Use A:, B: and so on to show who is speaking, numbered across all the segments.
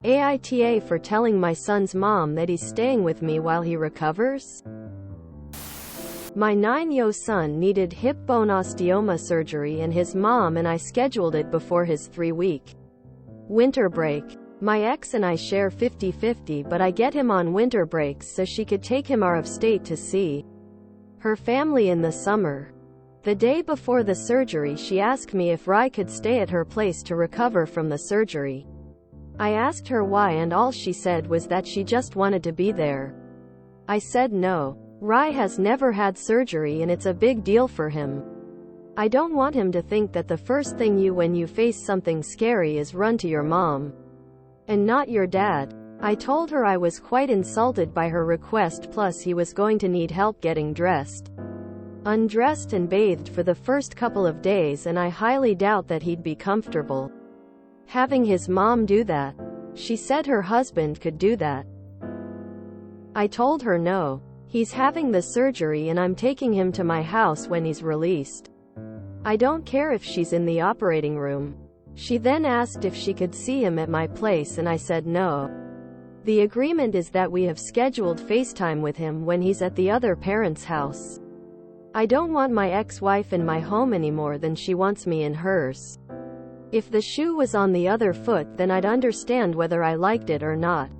A: AITA for telling my son's mom that he's staying with me while he recovers? My 9-year-old son needed hip bone osteoma surgery and his mom and I scheduled it before his 3-week winter break. My ex and I share 50-50, but I get him on winter breaks so she could take him out of state to see her family in the summer. The day before the surgery she asked me if I could stay at her place to recover from the surgery. I asked her why and all she said was that she just wanted to be there. I said no. Rai has never had surgery and it's a big deal for him. I don't want him to think that the first thing when you face something scary is run to your mom and not your dad. I told her I was quite insulted by her request, plus he was going to need help getting dressed, undressed and bathed for the first couple of days, and I highly doubt that he'd be comfortable having his mom do that. She said her husband could do that. I told her no. He's having the surgery and I'm taking him to my house when he's released. I don't care if she's in the operating room. She then asked if she could see him at my place and I said no. The agreement is that we have scheduled FaceTime with him when he's at the other parent's house. I don't want my ex-wife in my home any more than she wants me in hers. If the shoe was on the other foot, then I'd understand whether I liked it or not.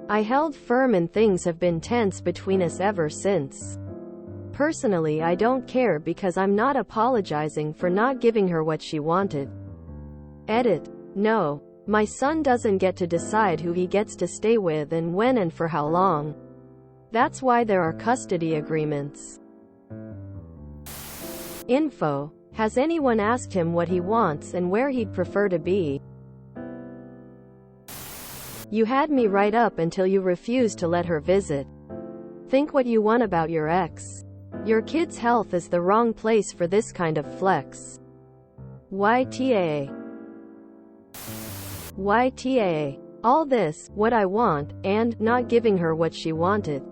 A: I held firm and things have been tense between us ever since. Personally, I don't care because I'm not apologizing for not giving her what she wanted. Edit. No. My son doesn't get to decide who he gets to stay with and when and for how long. That's why there are custody agreements. Info. Has anyone asked him what he wants and where he'd prefer to be? You had me right up until you refused to let her visit. Think what you want about your ex. Your kid's health is the wrong place for this kind of flex. YTA. All this, what I want, and not giving her what she wanted.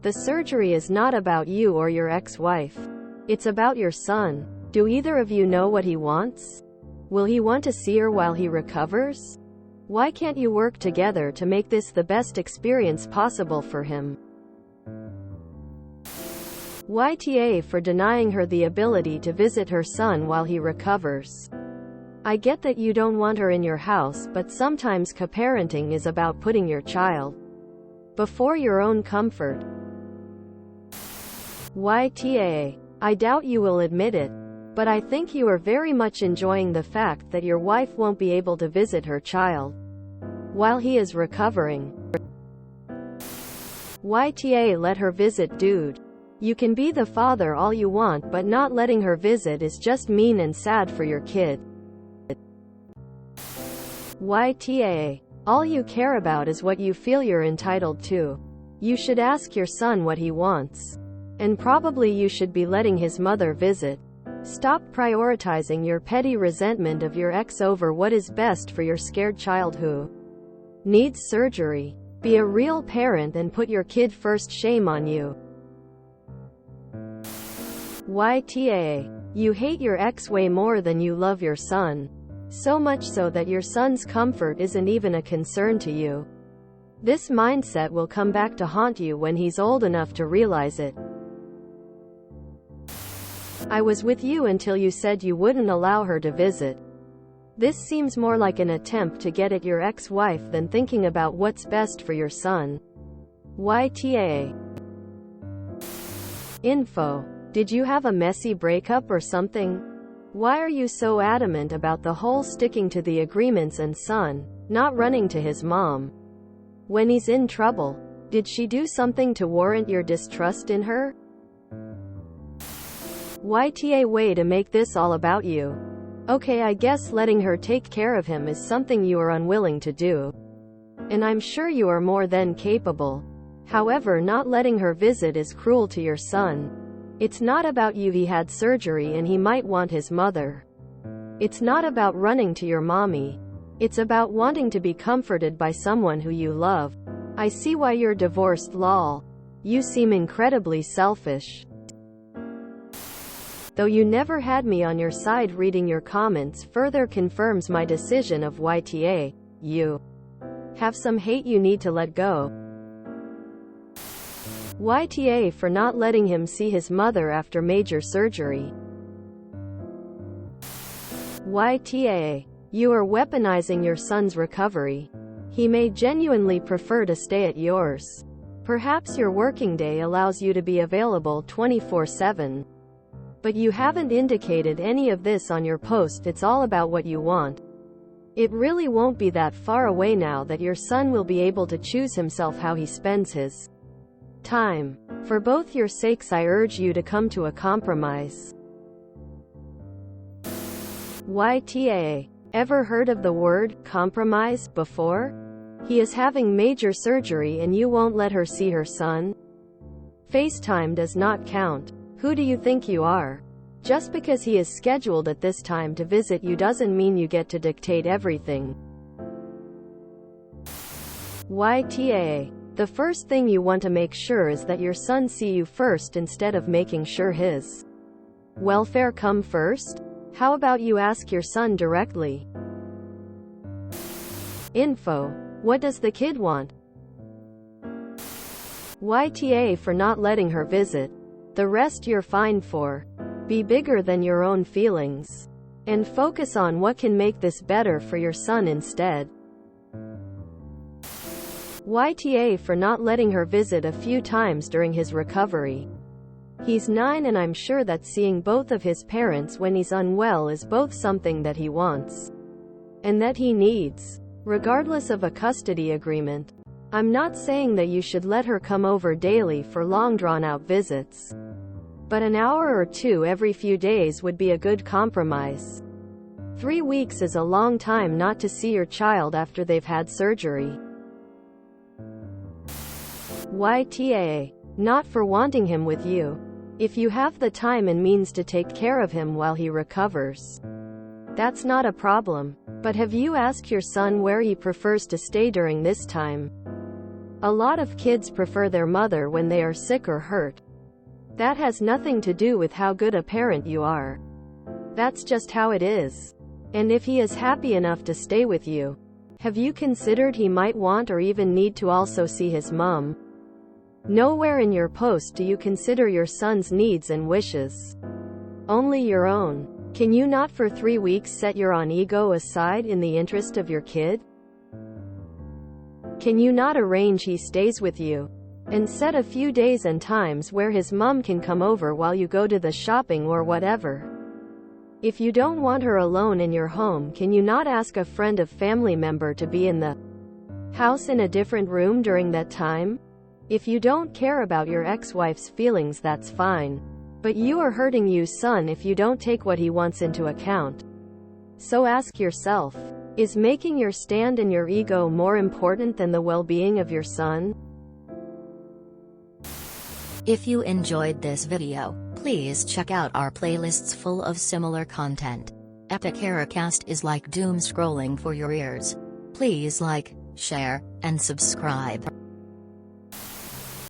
A: The surgery is not about you or your ex-wife. It's about your son. Do either of you know what he wants? Will he want to see her while he recovers? Why can't you work together to make this the best experience possible for him? YTA for denying her the ability to visit her son while he recovers. I get that you don't want her in your house, but sometimes co-parenting is about putting your child before your own comfort. YTA. I doubt you will admit it, but I think you are very much enjoying the fact that your wife won't be able to visit her child while he is recovering. YTA let her visit, dude. You can be the father all you want, but not letting her visit is just mean and sad for your kid. YTA. All you care about is what you feel you're entitled to. You should ask your son what he wants. And probably you should be letting his mother visit. Stop prioritizing your petty resentment of your ex over what is best for your scared child who needs surgery. Be a real parent and put your kid first. Shame on you. YTA. You hate your ex way more than you love your son. So much so that your son's comfort isn't even a concern to you. This mindset will come back to haunt you when he's old enough to realize it. I was with you until you said you wouldn't allow her to visit. This seems more like an attempt to get at your ex-wife than thinking about what's best for your son. YTA. Info. Did you have a messy breakup or something? Why are you so adamant about the whole sticking to the agreements and son not running to his mom when he's in trouble? Did she do something to warrant your distrust in her? YTA. Way to make this all about you. Okay, I guess letting her take care of him is something you are unwilling to do. And I'm sure you are more than capable. However, not letting her visit is cruel to your son. It's not about you. He had surgery and he might want his mother. It's not about running to your mommy. It's about wanting to be comforted by someone who you love. I see why you're divorced, lol. You seem incredibly selfish. Though you never had me on your side, reading your comments further confirms my decision of YTA. You Have some hate you need to let go. YTA for not letting him see his mother after major surgery. YTA. You are weaponizing your son's recovery. He may genuinely prefer to stay at yours. Perhaps your working day allows you to be available 24/7. But you haven't indicated any of this on your post. It's all about what you want. It really won't be that far away now that your son will be able to choose himself how he spends his time. For both your sakes, I urge you to come to a compromise. YTA. Ever heard of the word compromise before? He is having major surgery and you won't let her see her son? FaceTime does not count. Who do you think you are? Just because he is scheduled at this time to visit you doesn't mean you get to dictate everything. YTA. The first thing you want to make sure is that your son see you first instead of making sure his welfare come first. How about you ask your son directly? Info. What does the kid want? YTA for not letting her visit. The rest you're fine for. Be bigger than your own feelings. And focus on what can make this better for your son instead. YTA for not letting her visit a few times during his recovery. He's 9 and I'm sure that seeing both of his parents when he's unwell is both something that he wants and that he needs, regardless of a custody agreement. I'm not saying that you should let her come over daily for long drawn-out visits. But an hour or two every few days would be a good compromise. 3 weeks is a long time not to see your child after they've had surgery. YTA. Not for wanting him with you. If you have the time and means to take care of him while he recovers, that's not a problem. But have you asked your son where he prefers to stay during this time? A lot of kids prefer their mother when they are sick or hurt. That has nothing to do with how good a parent you are. That's just how it is. And if he is happy enough to stay with you, have you considered he might want or even need to also see his mom? Nowhere in your post do you consider your son's needs and wishes. Only your own. Can you not for 3 weeks set your own ego aside in the interest of your kid? Can you not arrange he stays with you? And set a few days and times where his mom can come over while you go to the shopping or whatever. If you don't want her alone in your home, can you not ask a friend or family member to be in the house in a different room during that time? If you don't care about your ex-wife's feelings, that's fine. But you are hurting your son if you don't take what he wants into account. So ask yourself, is making your stand and your ego more important than the well-being of your son?
B: If you enjoyed this video, please check out our playlists full of similar content. AmITheAsshole is like doom scrolling for your ears. Please like, share, and subscribe.